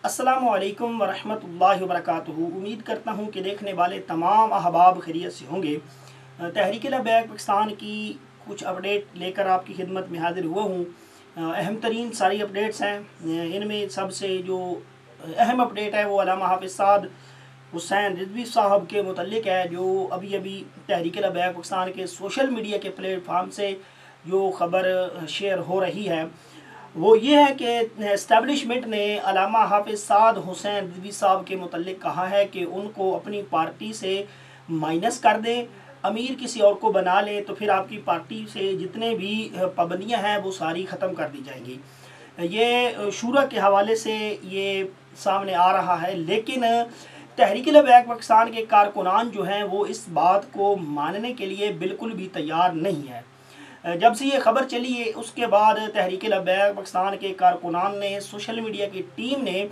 अस्सलामु अलैकुम वरहमतुल्लाहि वबरकातुहू। उम्मीद करता हूँ कि देखने वाले तमाम अहबाब खैरियत से होंगे। तहरीक लबैक पाकिस्तान की कुछ अपडेट लेकर आपकी खिदमत में हाजिर हुआ हूँ। अहम तरीन सारी अपडेट्स हैं। इनमें सबसे जो अहम अपडेट है वो अल्लामा हाफिज़ साद हुसैन रिजवी साहब के मुतल्लिक है, जो अभी अभी तहरीक लबैक पाकिस्तान के सोशल मीडिया के प्लेटफार्म से जो ख़बर शेयर हो रही है वो ये है कि इस्टेब्लिशमेंट ने अल्लामा हाफिज़ साद हुसैन रिजवी साहब के मुतल्लिक कहा है कि उनको अपनी पार्टी से माइनस कर दें, अमीर किसी और को बना लें तो फिर आपकी पार्टी से जितने भी पाबंदियां हैं वो सारी ख़त्म कर दी जाएंगी। ये शूरा के हवाले से ये सामने आ रहा है, लेकिन तहरीक लबैक पाकिस्तान के कारकुनान जो हैं वो इस बात को मानने के लिए बिल्कुल भी तैयार नहीं है। जब से ये खबर चली है उसके बाद तहरीक लबैक पाकिस्तान के कारकुनान ने, सोशल मीडिया की टीम ने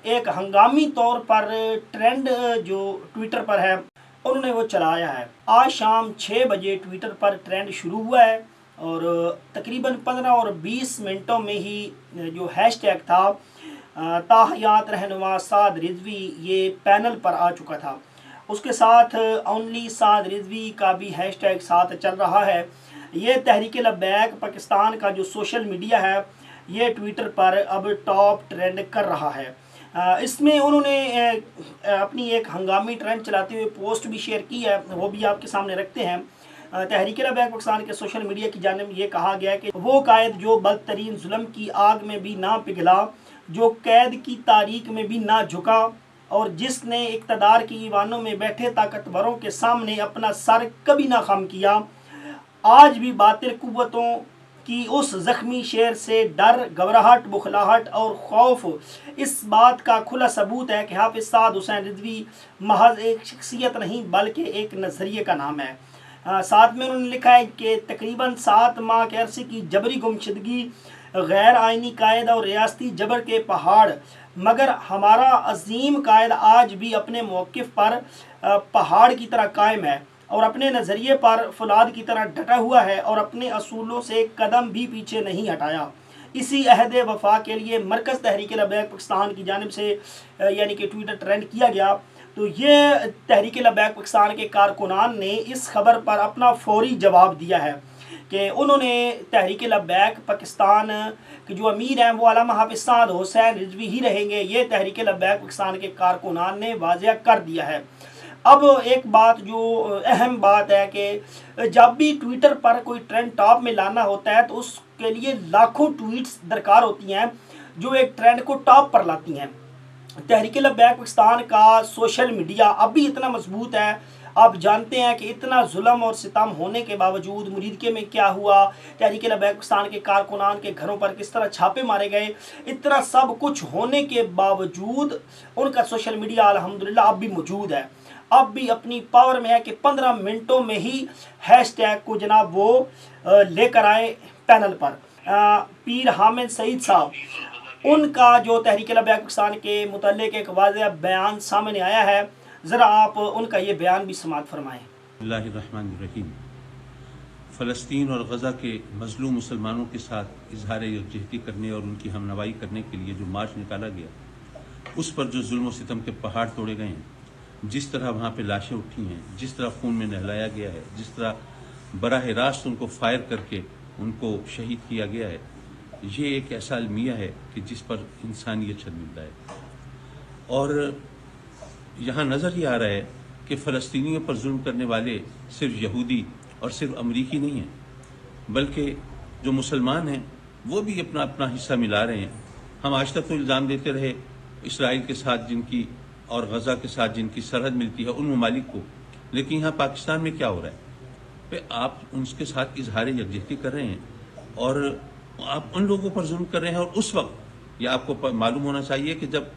एक हंगामी तौर पर ट्रेंड जो ट्विटर पर है उन्होंने वो चलाया है। आज शाम 6 बजे ट्विटर पर ट्रेंड शुरू हुआ है और तकरीबन 15 और 20 मिनटों में ही जो हैशटैग था ताहयात रहनुमा साद रिजवी ये पैनल पर आ चुका था। उसके साथ ओनली साद रिजवी का भी हैशटैग साथ चल रहा है। ये तहरीक लबैक पाकिस्तान का जो सोशल मीडिया है ये ट्विटर पर अब टॉप ट्रेंड कर रहा है। इसमें उन्होंने अपनी एक हंगामी ट्रेंड चलाते हुए पोस्ट भी शेयर की है, वो भी आपके सामने रखते हैं। तहरीक लबैक पाकिस्तान के सोशल मीडिया की जानिब ये कहा गया कि वो कायद जो बदतरीन जुल्म की आग में भी ना पिघला, जो कैद की तारीख में भी ना झुका और जिसने इक़्तिदार की ईवानों में बैठे ताकतवरों के सामने अपना सर कभी ना खम किया, आज भी बातिल कुव्वतों की उस ज़ख्मी शेर से डर, घबराहट, बुखलाहट और खौफ इस बात का खुला सबूत है कि हाफिज़ साद हुसैन रिजवी महज एक शख्सियत नहीं बल्कि एक नज़रिए का नाम है। साथ में उन्होंने लिखा है कि तकरीबन 7 माह के अरसे की जबरी गुमशुदगी, गैर आइनी कायद और रियासती जबर के पहाड़, मगर हमारा अजीम कायद आज भी अपने मौक़िफ़ पर पहाड़ की तरह कायम है और अपने नज़रिए पर फौलाद की तरह डटा हुआ है और अपने असूलों से कदम भी पीछे नहीं हटाया। इसी अहद वफा के लिए मरकज़ तहरीक लबैक पाकिस्तान की जानिब से यानी कि ट्विटर ट्रेंड किया गया। तो ये तहरीक लबैक पाकिस्तान के कारकुनान ने इस खबर पर अपना फौरी जवाब दिया है कि उन्होंने तहरीक लबैक पाकिस्तान के जो अमीर हैं वो अल्लामा हाफिज़ साद हुसैन रिजवी ही रहेंगे। ये तहरीक लबैक पाकिस्तान के कारकुनान ने वाज़ेह कर दिया है। अब एक बात जो अहम बात है कि जब भी ट्विटर पर कोई ट्रेंड टॉप में लाना होता है तो उसके लिए लाखों ट्वीट्स दरकार होती हैं जो एक ट्रेंड को टॉप पर लाती हैं। तहरीक लबैक पाकिस्तान का सोशल मीडिया अब भी इतना मजबूत है। आप जानते हैं कि इतना जुल्म और सितम होने के बावजूद मुरीदके में क्या हुआ, तहरीक लबैक पाकिस्तान के कारकुनान के घरों पर किस तरह छापे मारे गए, इतना सब कुछ होने के बावजूद उनका सोशल मीडिया अल्हम्दुलिल्लाह अब भी मौजूद है, अब भी अपनी पावर में है कि 15 मिनटों में ही हैशटैग को जनाब वो लेकर आए पैनल पर। पीर हामिद सईद साहब, उनका जो तहरीक लबैक पाकिस्तान के मुतल्लिक एक वाज़ेह बयान सामने आया है, ज़रा आप उनका ये बयान भी समाअत फरमाएँ। बिस्मिल्लाहिर्रहमानिर्रहीम। फ़लस्तीन और गज़ा के मज़लूम मुसलमानों के साथ इजहार यकजहती करने और उनकी हमनवाई करने के लिए जो मार्च निकाला गया, उस पर जो जुल्म और सितम के पहाड़ तोड़े गए हैं, जिस तरह वहाँ पे लाशें उठी हैं, जिस तरह खून में नहलाया गया है, जिस तरह बराह रास्त उनको फायर करके उनको शहीद किया गया है, ये एक ऐसा अलमिया है कि जिस पर इंसानियत शर्मिंदा है। और यहाँ नज़र ये आ रहा है कि फ़लस्तीनियों पर जुल्म करने वाले सिर्फ यहूदी और सिर्फ अमरीकी नहीं हैं, बल्कि जो मुसलमान हैं वो भी अपना अपना हिस्सा मिला रहे हैं। हम आज तक तो इल्ज़ाम देते रहे इसराइल के साथ जिनकी और गज़ा के साथ जिनकी सरहद मिलती है उन ममालिक को, लेकिन यहाँ पाकिस्तान में क्या हो रहा है कि आप उनके साथ इजहार यकजहती कर रहे हैं और आप उन लोगों पर जुल्म कर रहे हैं। और उस वक्त यह आपको मालूम होना चाहिए कि जब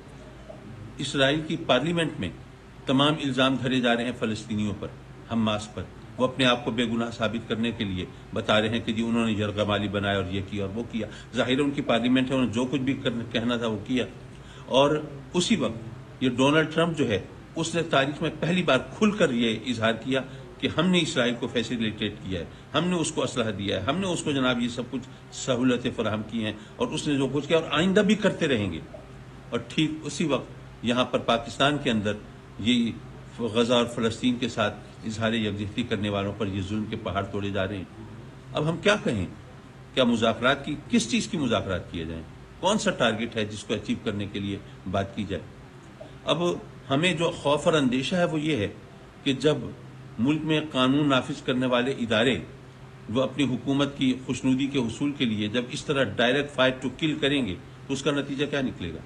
इसराइल की पार्लियामेंट में तमाम इल्ज़ाम धरे जा रहे हैं फ़लस्तीनियों पर, हमास पर, वो अपने आप को बेगुनाह साबित करने के लिए बता रहे हैं कि जी उन्होंने यरगमाली बनाया और ये किया और वो किया। ज़ाहिर उनकी पार्लियामेंट है, उन्होंने जो कुछ भी कहना था वो किया। और उसी वक्त ये डोनाल्ड ट्रंप जो है उसने तारीख में पहली बार खुलकर ये इजहार किया कि हमने इसराइल को फैसिलिटेट किया है, हमने उसको असलहा दिया है, हमने उसको जनाब ये सब कुछ सहूलतें फराहम की हैं और उसने जो कुछ किया और आइंदा भी करते रहेंगे। اور ٹھیک اسی وقت یہاں پر پاکستان کے اندر یہ غزہ اور فلسطین کے ساتھ اظہار یکجہتی کرنے والوں پر یہ ظلم کے پہاڑ توڑے جا رہے ہیں۔ اب ہم کیا کہیں؟ کیا مذاکرات کی کس چیز کی مذاکرات کیے جائیں؟ کون سا ٹارگٹ ہے جس کو اچیو کرنے کے لیے بات کی جائے؟ اب ہمیں جو خوف اور اندیشہ ہے وہ یہ ہے کہ جب ملک میں قانون نافذ کرنے والے ادارے وہ اپنی حکومت کی خوشنودی کے حصول کے لیے جب اس طرح ڈائریکٹ فائٹ ٹو کل کریں گے تو اس کا نتیجہ کیا نکلے گا؟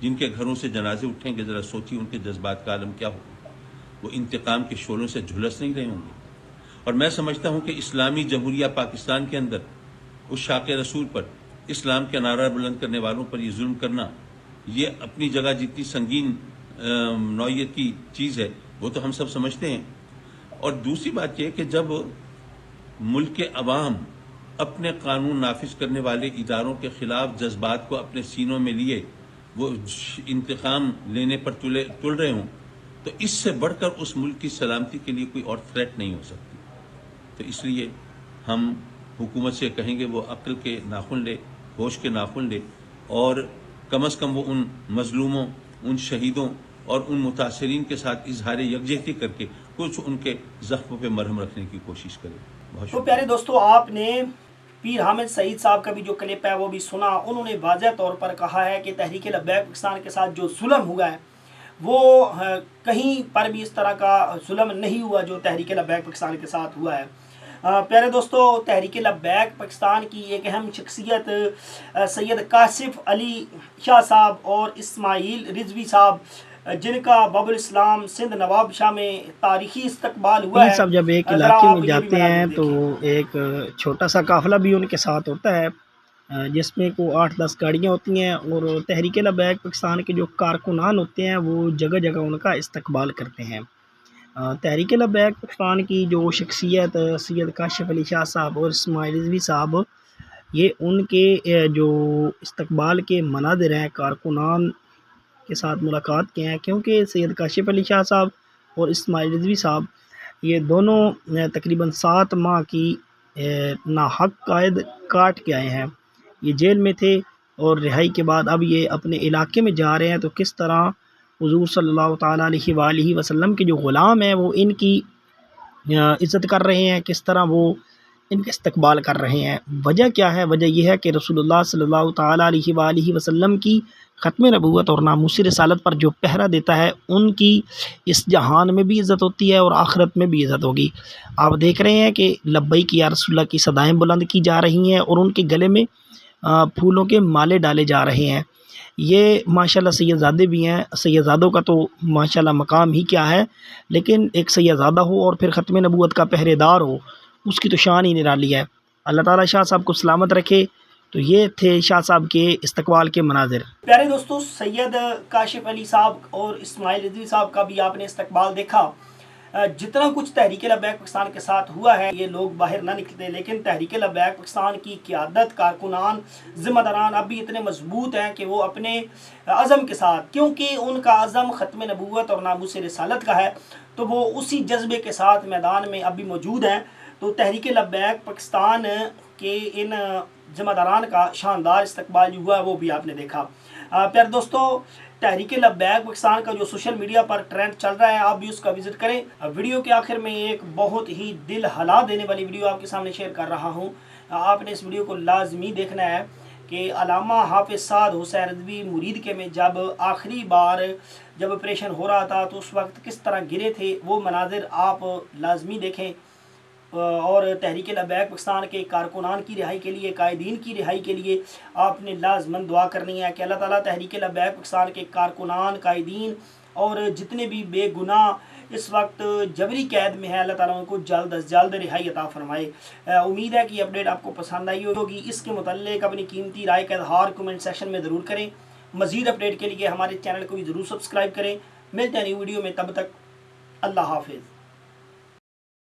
جن کے گھروں سے جنازے اٹھیں گے، ذرا سوچیے ان کے جذبات کا عالم کیا ہوگا؟ وہ انتقام کے شعلوں سے جھلس نہیں رہے ہوں گے۔ اور میں سمجھتا ہوں کہ اسلامی جمہوریہ پاکستان کے اندر اس شاق رسول پر، اسلام کے نعرہ بلند کرنے والوں پر یہ ظلم کرنا، یہ اپنی جگہ جتنی سنگین نوعیت کی چیز ہے وہ تو ہم سب سمجھتے ہیں۔ اور دوسری بات یہ کہ جب ملک کے عوام اپنے قانون نافذ کرنے والے اداروں کے خلاف جذبات کو اپنے سینوں میں لیے وہ انتقام لینے پر تل رہے ہوں، تو اس سے بڑھ کر اس ملک کی سلامتی کے لیے کوئی اور تھریٹ نہیں ہو سکتی۔ تو اس لیے ہم حکومت سے کہیں گے وہ عقل کے ناخن لے، ہوش کے ناخن لے، اور کم از کم وہ ان مظلوموں، ان شہیدوں اور ان متاثرین کے ساتھ اظہار یکجہتی کر کے کچھ ان کے زخموں پہ مرہم رکھنے کی کوشش کرے۔ بہت تو پیارے دوستو، آپ نے پیر حامد سعید صاحب کا بھی جو کلپ ہے وہ بھی سنا۔ انہوں نے واضح طور پر کہا ہے کہ تحریک لبیک پاکستان کے ساتھ جو ظلم ہوا ہے وہ کہیں پر بھی اس طرح کا ظلم نہیں ہوا جو تحریک لبیک پاکستان کے ساتھ ہوا ہے۔ پیارے دوستو، تحریک لبیک پاکستان کی ایک اہم شخصیت سید کاشف علی شاہ صاحب اور اسماعیل رضوی صاحب، جن کا باب الاسلام سندھ نواب شاہ میں تاریخی استقبال ہوا ہے۔ صاحب جب ایک علاقے میں جاتے ہیں تو ایک چھوٹا سا قافلہ بھی ان کے ساتھ ہوتا ہے، جس میں کو 8-10 گاڑیاں ہوتی ہیں، اور تحریک لبیک پاکستان کے جو کارکنان ہوتے ہیں وہ جگہ جگہ ان کا استقبال کرتے ہیں۔ تحریک لبیک پاکستان کی جو شخصیت سید کاشف علی شاہ صاحب اور اسماعیل رضوی صاحب، یہ ان کے جو استقبال کے مناظر ہیں کارکنان کے ساتھ ملاقات کے ہیں، کیونکہ سید کاشف علی شاہ صاحب اور اسماعیل رضوی صاحب یہ دونوں تقریباً 7 ماہ کی ناحق قید کاٹ کے آئے ہیں۔ یہ جیل میں تھے اور رہائی کے بعد اب یہ اپنے علاقے میں جا رہے ہیں، تو کس طرح حضور صلی اللہ تعالیٰ علیہ وآلہ وسلم کے جو غلام ہیں وہ ان کی عزت کر رہے ہیں، کس طرح وہ ان کا استقبال کر رہے ہیں۔ وجہ کیا ہے؟ وجہ یہ ہے کہ رسول اللہ صلی اللہ تعالیٰ علیہ وآلہ وسلم کی ختم نبوت اور ناموس رسالت پر جو پہرا دیتا ہے ان کی اس جہان میں بھی عزت ہوتی ہے اور آخرت میں بھی عزت ہوگی۔ آپ دیکھ رہے ہیں کہ لبیک یا رسول اللہ کی صدائیں بلند کی جا رہی ہیں اور ان کے گلے میں پھولوں کے مالے ڈالے جا رہے ہیں۔ یہ ماشاءاللہ سیدزادے بھی ہیں، سیدزادوں کا تو ماشاءاللہ مقام ہی کیا ہے، لیکن ایک سیدزادہ ہو اور پھر ختم نبوت کا پہرے دار ہو، اس کی تو شان ہی نرالی ہے۔ اللہ تعالیٰ شاہ صاحب کو سلامت رکھے۔ تو یہ تھے شاہ صاحب کے استقبال کے مناظر۔ پیارے دوستو، سید کاشف علی صاحب اور اسماعیل رضوی صاحب کا بھی آپ نے استقبال دیکھا۔ جتنا کچھ تحریک لبیک پاکستان کے ساتھ ہوا ہے یہ لوگ باہر نہ نکلتے، لیکن تحریک لبیک پاکستان کی قیادت، کارکنان، ذمہ داران اب بھی اتنے مضبوط ہیں کہ وہ اپنے عزم کے ساتھ، کیونکہ ان کا عزم ختم نبوت اور ناموس رسالت کا ہے، تو وہ اسی جذبے کے ساتھ میدان میں اب بھی موجود ہیں۔ تو تحریک لبیک پاکستان کے ان ذمہ داران کا شاندار استقبال جو ہوا ہے وہ بھی آپ نے دیکھا۔ پیارے دوستو، تحریک لبیک پاکستان کا جو سوشل میڈیا پر ٹرینڈ چل رہا ہے آپ بھی اس کا وزٹ کریں۔ ویڈیو کے آخر میں ایک بہت ہی دل ہلا دینے والی ویڈیو آپ کے سامنے شیئر کر رہا ہوں۔ آپ نے اس ویڈیو کو لازمی دیکھنا ہے کہ علامہ حافظ سعد حسین رضوی مرید کے میں جب آخری بار جب آپریشن ہو رہا تھا تو اس وقت کس طرح گرے تھے، وہ مناظر آپ لازمی دیکھیں۔ اور تحریک لبیک پاکستان کے کارکنان کی رہائی کے لیے، قائدین کی رہائی کے لیے آپ نے لازماً دعا کرنی ہے کہ اللہ تعالیٰ تحریک لبیک پاکستان کے کارکنان، قائدین اور جتنے بھی بے گناہ اس وقت جبری قید میں ہیں، اللہ تعالیٰ ان کو جلد از جلد رہائی عطا فرمائے۔ امید ہے کہ یہ اپڈیٹ آپ کو پسند آئی ہوگی۔ اس کے متعلق اپنی قیمتی رائے کا اظہار کمنٹ سیکشن میں ضرور کریں۔ مزید اپڈیٹ کے لیے ہمارے چینل کو بھی ضرور سبسکرائب کریں۔ ملتے ہیں نیو ویڈیو میں، تب تک اللہ حافظ۔